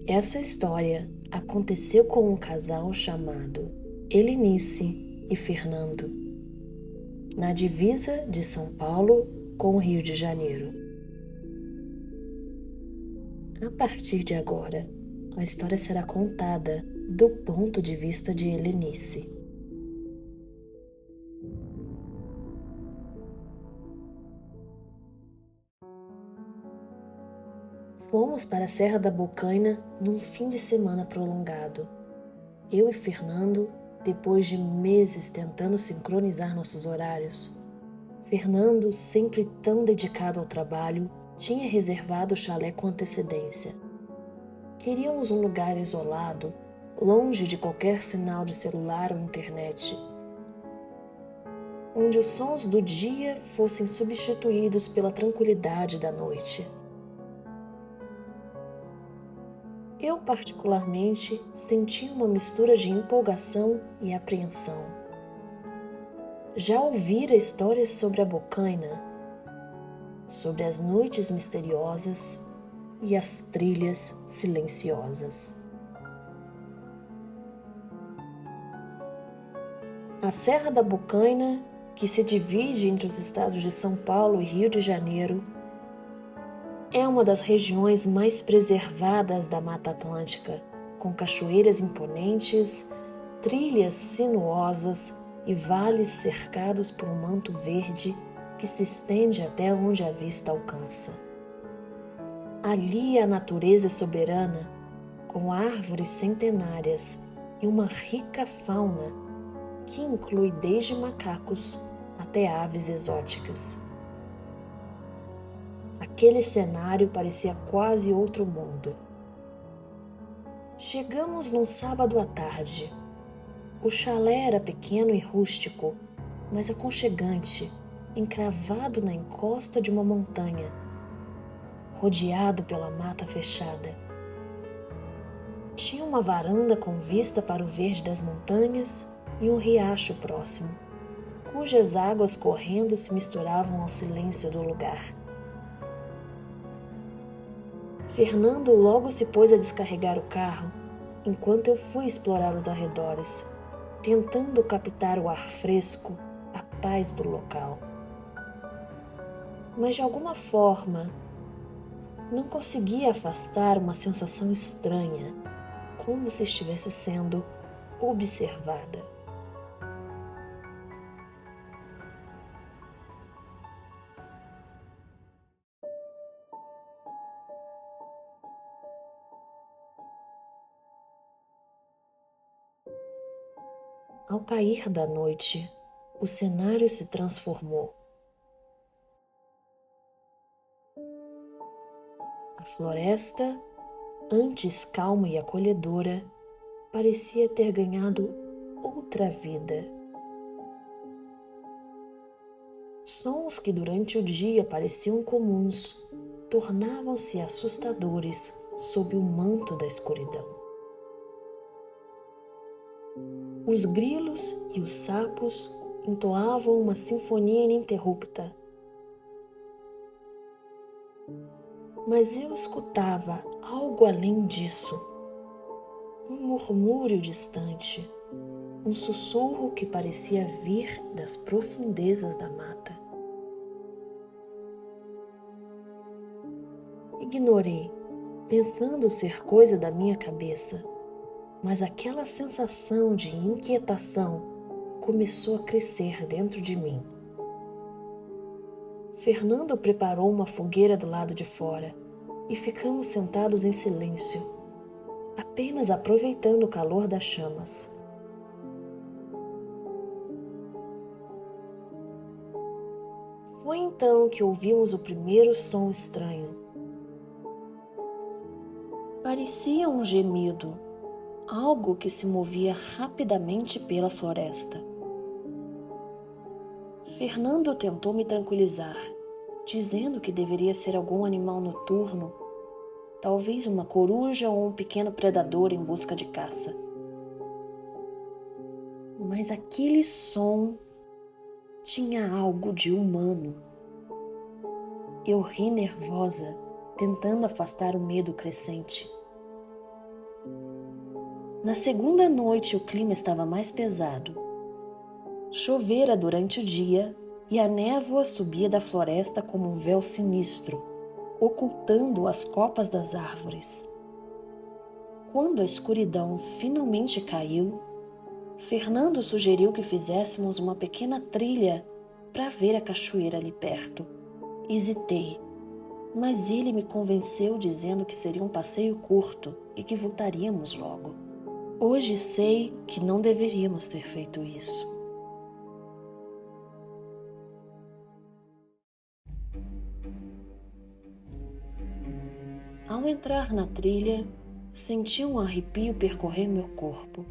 Essa história aconteceu com um casal chamado Helenice e Fernando, na divisa de São Paulo com o Rio de Janeiro. A partir de agora, a história será contada do ponto de vista de Helenice. Fomos para a Serra da Bocaina num fim de semana prolongado. Eu e Fernando, depois de meses tentando sincronizar nossos horários. Fernando, sempre tão dedicado ao trabalho, tinha reservado o chalé com antecedência. Queríamos um lugar isolado, longe de qualquer sinal de celular ou internet, onde os sons do dia fossem substituídos pela tranquilidade da noite. Eu, particularmente, senti uma mistura de empolgação e apreensão. Já ouvira histórias sobre a Bocaina, sobre as noites misteriosas e as trilhas silenciosas. A Serra da Bocaina, que se divide entre os estados de São Paulo e Rio de Janeiro, é uma das regiões mais preservadas da Mata Atlântica, com cachoeiras imponentes, trilhas sinuosas e vales cercados por um manto verde que se estende até onde a vista alcança. Ali a natureza é soberana, com árvores centenárias e uma rica fauna que inclui desde macacos até aves exóticas. Aquele cenário parecia quase outro mundo. Chegamos num sábado à tarde. O chalé era pequeno e rústico, mas aconchegante, encravado na encosta de uma montanha, rodeado pela mata fechada. Tinha uma varanda com vista para o verde das montanhas e um riacho próximo, cujas águas correndo se misturavam ao silêncio do lugar. Fernando logo se pôs a descarregar o carro, enquanto eu fui explorar os arredores, tentando captar o ar fresco, a paz do local. Mas de alguma forma, não conseguia afastar uma sensação estranha, como se estivesse sendo observada. Ao cair da noite, o cenário se transformou. A floresta, antes calma e acolhedora, parecia ter ganhado outra vida. Sons que durante o dia pareciam comuns tornavam-se assustadores sob o manto da escuridão. Os grilos e os sapos entoavam uma sinfonia ininterrupta. Mas eu escutava algo além disso. Um murmúrio distante, um sussurro que parecia vir das profundezas da mata. Ignorei, pensando ser coisa da minha cabeça, mas aquela sensação de inquietação começou a crescer dentro de mim. Fernando preparou uma fogueira do lado de fora e ficamos sentados em silêncio, apenas aproveitando o calor das chamas. Foi então que ouvimos o primeiro som estranho. Parecia um gemido, algo que se movia rapidamente pela floresta. Fernando tentou me tranquilizar, dizendo que deveria ser algum animal noturno, talvez uma coruja ou um pequeno predador em busca de caça. Mas aquele som tinha algo de humano. Eu ri nervosa, tentando afastar o medo crescente. Na segunda noite, o clima estava mais pesado. Chovera durante o dia e a névoa subia da floresta como um véu sinistro, ocultando as copas das árvores. Quando a escuridão finalmente caiu, Fernando sugeriu que fizéssemos uma pequena trilha para ver a cachoeira ali perto. Hesitei, mas ele me convenceu dizendo que seria um passeio curto e que voltaríamos logo. Hoje sei que não deveríamos ter feito isso. Ao entrar na trilha, senti um arrepio percorrer meu corpo.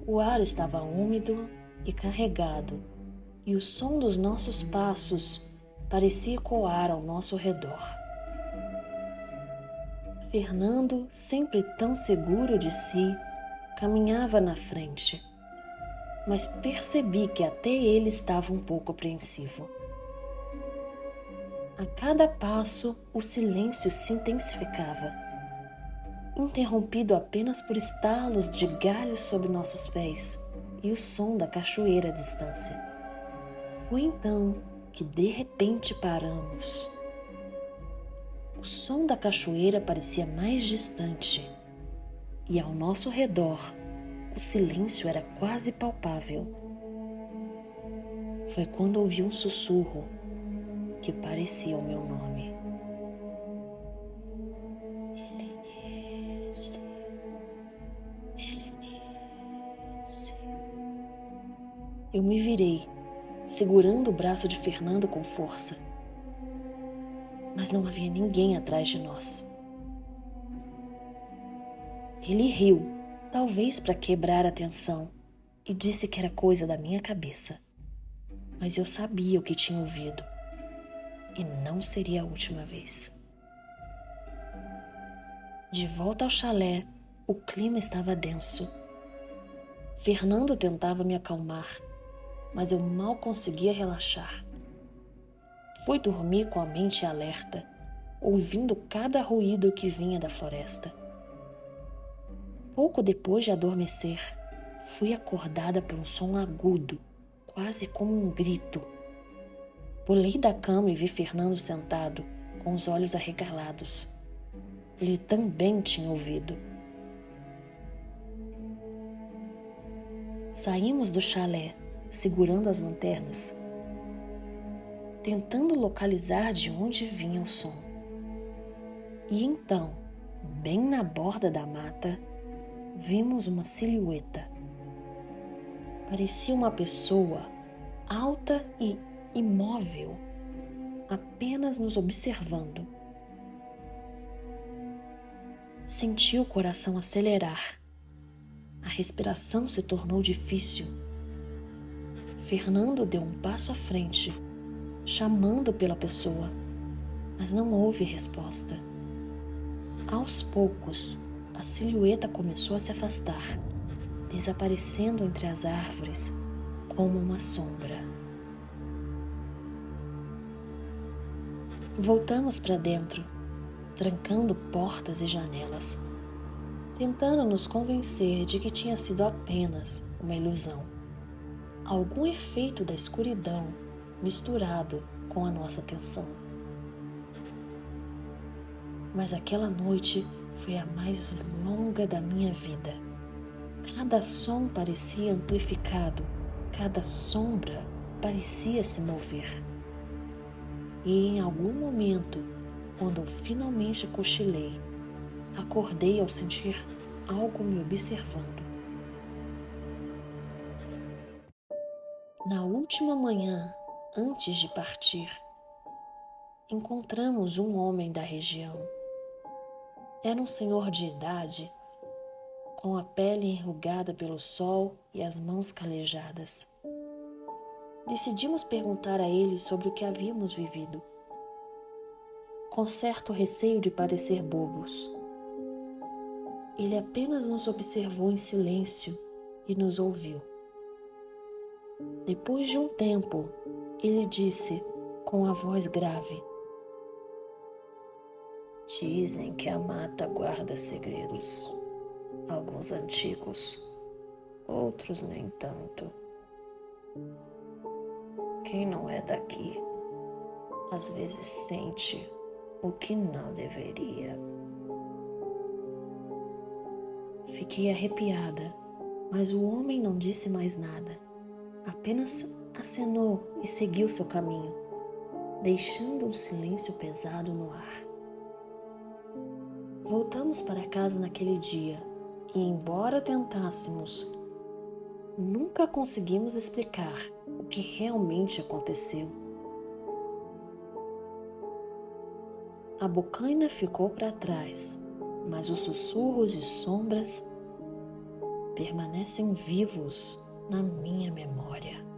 O ar estava úmido e carregado, e o som dos nossos passos parecia ecoar ao nosso redor. Fernando, sempre tão seguro de si, caminhava na frente, mas percebi que até ele estava um pouco apreensivo. A cada passo, o silêncio se intensificava, interrompido apenas por estalos de galhos sob nossos pés e o som da cachoeira à distância. Foi então que de repente paramos. O som da cachoeira parecia mais distante e ao nosso redor o silêncio era quase palpável. Foi quando ouvi um sussurro que parecia o meu nome. Helenice, Helenice. Eu me virei, segurando o braço de Fernando com força. Mas não havia ninguém atrás de nós. Ele riu, talvez para quebrar a tensão, e disse que era coisa da minha cabeça. Mas eu sabia o que tinha ouvido, e não seria a última vez. De volta ao chalé, o clima estava denso. Fernando tentava me acalmar, mas eu mal conseguia relaxar. Fui dormir com a mente alerta, ouvindo cada ruído que vinha da floresta. Pouco depois de adormecer, fui acordada por um som agudo, quase como um grito. Pulei da cama e vi Fernando sentado, com os olhos arregalados. Ele também tinha ouvido. Saímos do chalé, segurando as lanternas, tentando localizar de onde vinha o som. E então, bem na borda da mata, vimos uma silhueta. Parecia uma pessoa alta e imóvel, apenas nos observando. Senti o coração acelerar. A respiração se tornou difícil. Fernando deu um passo à frente, chamando pela pessoa, mas não houve resposta. Aos poucos, a silhueta começou a se afastar, desaparecendo entre as árvores como uma sombra. Voltamos para dentro, trancando portas e janelas, tentando nos convencer de que tinha sido apenas uma ilusão, algum efeito da escuridão misturado com a nossa tensão. Mas aquela noite foi a mais longa da minha vida. Cada som parecia amplificado, cada sombra parecia se mover. E em algum momento, quando eu finalmente cochilei, acordei ao sentir algo me observando. Na última manhã, antes de partir, encontramos um homem da região. Era um senhor de idade, com a pele enrugada pelo sol e as mãos calejadas. Decidimos perguntar a ele sobre o que havíamos vivido, com certo receio de parecer bobos. Ele apenas nos observou em silêncio e nos ouviu. Depois de um tempo, ele disse com a voz grave: "Dizem que a mata guarda segredos. alguns antigos, outros nem tanto. Quem não é daqui, às vezes sente o que não deveria. Fiquei arrepiada, mas o homem não disse mais nada. Apenas acenou e seguiu seu caminho, deixando um silêncio pesado no ar. Voltamos para casa naquele dia e, embora tentássemos, nunca conseguimos explicar o que realmente aconteceu. A bocaina ficou para trás, mas os sussurros e sombras permanecem vivos na minha memória.